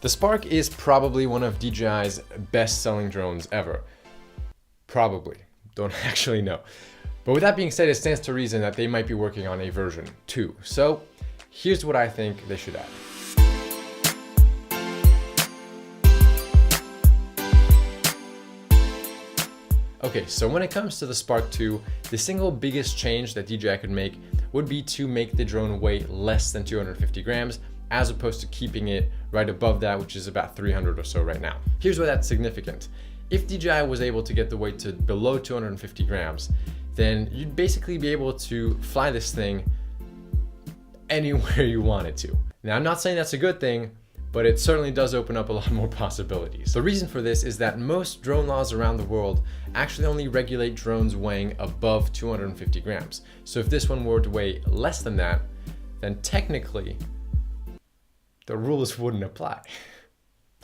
The Spark is probably one of DJI's best-selling drones ever. Probably. Don't actually know. But with that being said, it stands to reason that they might be working on a version 2. So here's what I think they should add. Okay, so when it comes to the Spark 2, the single biggest change that DJI could make would be to make the drone weigh less than 250 grams, as opposed to keeping it right above that, which is about 300 or so right now. Here's why that's significant. If DJI was able to get the weight to below 250 grams, then you'd basically be able to fly this thing anywhere you wanted to. Now, I'm not saying that's a good thing, but it certainly does open up a lot more possibilities. The reason for this is that most drone laws around the world actually only regulate drones weighing above 250 grams. So if this one were to weigh less than that, then technically the rules wouldn't apply.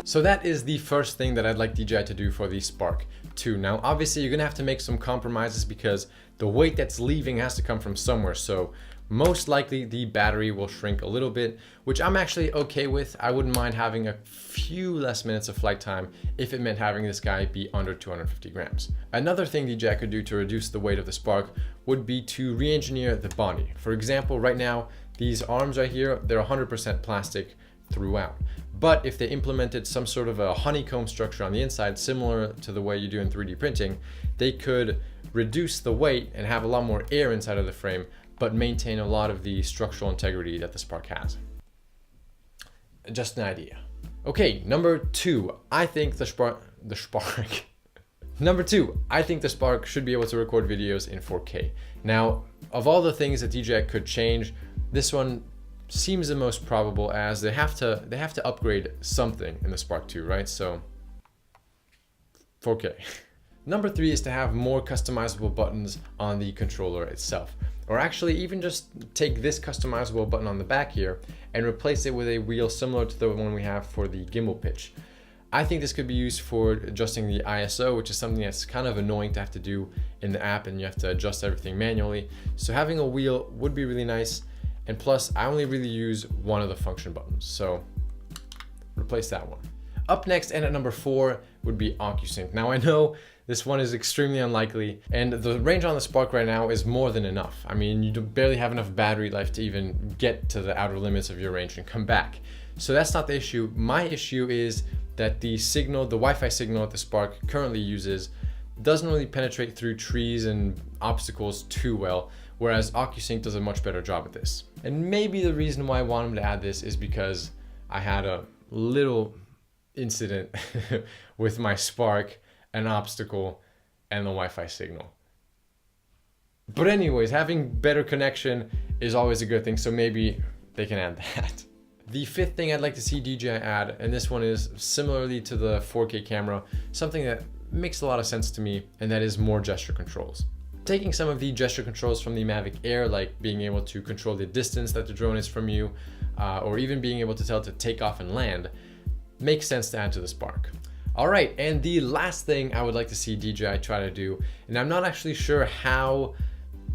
So that is the first thing that I'd like DJI to do for the Spark 2. Now, obviously you're gonna have to make some compromises because the weight that's leaving has to come from somewhere. So most likely the battery will shrink a little bit, which I'm actually okay with. I wouldn't mind having a few less minutes of flight time if it meant having this guy be under 250 grams. Another thing DJI could do to reduce the weight of the Spark would be to re-engineer the body. For example, right now, these arms right here, they're 100% plastic throughout. But if they implemented some sort of a honeycomb structure on the inside, similar to the way you do in 3D printing, they could reduce the weight and have a lot more air inside of the frame, but maintain a lot of the structural integrity that the Spark has. Just an idea. Okay, number 2, I think the Spark. Number 2, I think the Spark should be able to record videos in 4K. Now, of all the things that DJI could change, this one seems the most probable, as they have to upgrade something in the Spark 2, right? So 4K. Number 3 is to have more customizable buttons on the controller itself. Or actually even just take this customizable button on the back here and replace it with a wheel similar to the one we have for the gimbal pitch. I think this could be used for adjusting the ISO, which is something that's kind of annoying to have to do in the app and you have to adjust everything manually. So having a wheel would be really nice. And plus, I only really use one of the function buttons, so replace that one. Up next, and at number 4, would be OcuSync. Now I know this one is extremely unlikely, and the range on the Spark right now is more than enough. I mean, you barely have enough battery life to even get to the outer limits of your range and come back. So that's not the issue. My issue is that the Wi-Fi signal that the Spark currently uses doesn't really penetrate through trees and obstacles too well, whereas OcuSync does a much better job at this. And maybe the reason why I want them to add this is because I had a little incident with my Spark, an obstacle, and the Wi-Fi signal. But anyways, having better connection is always a good thing, so maybe they can add that. The 5th thing I'd like to see DJI add, and this one is similarly to the 4K camera, something that makes a lot of sense to me, and that is more gesture controls. Taking some of the gesture controls from the Mavic Air, like being able to control the distance that the drone is from you, or even being able to tell it to take off and land, makes sense to add to the Spark. All right, and the last thing I would like to see DJI try to do, and I'm not actually sure how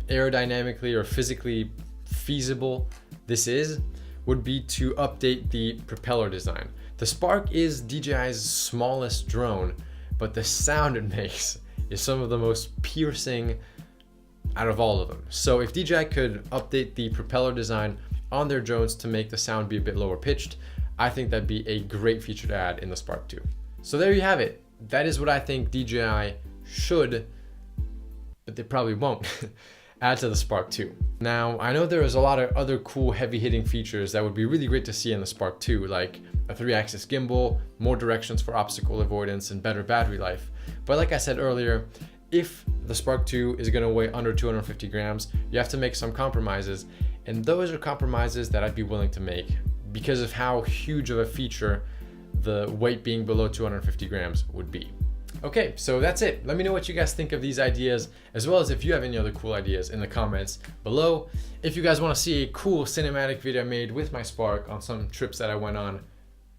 aerodynamically or physically feasible this is, would be to update the propeller design. The Spark is DJI's smallest drone, but the sound it makes is some of the most piercing out of all of them. So if DJI could update the propeller design on their drones to make the sound be a bit lower pitched, I think that'd be a great feature to add in the Spark 2. So there you have it. That is what I think DJI should, but they probably won't, add to the Spark 2. Now, I know there is a lot of other cool heavy-hitting features that would be really great to see in the Spark 2, like a 3-axis gimbal, more directions for obstacle avoidance, and better battery life. But like I said earlier, if the Spark 2 is going to weigh under 250 grams, you have to make some compromises, and those are compromises that I'd be willing to make because of how huge of a feature the weight being below 250 grams would be. Okay, so that's it. Let me know what you guys think of these ideas, as well as if you have any other cool ideas in the comments below. If you guys want to see a cool cinematic video I made with my Spark on some trips that I went on,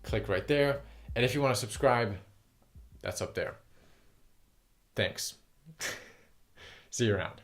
click right there. And if you want to subscribe, that's up there. Thanks. See you around.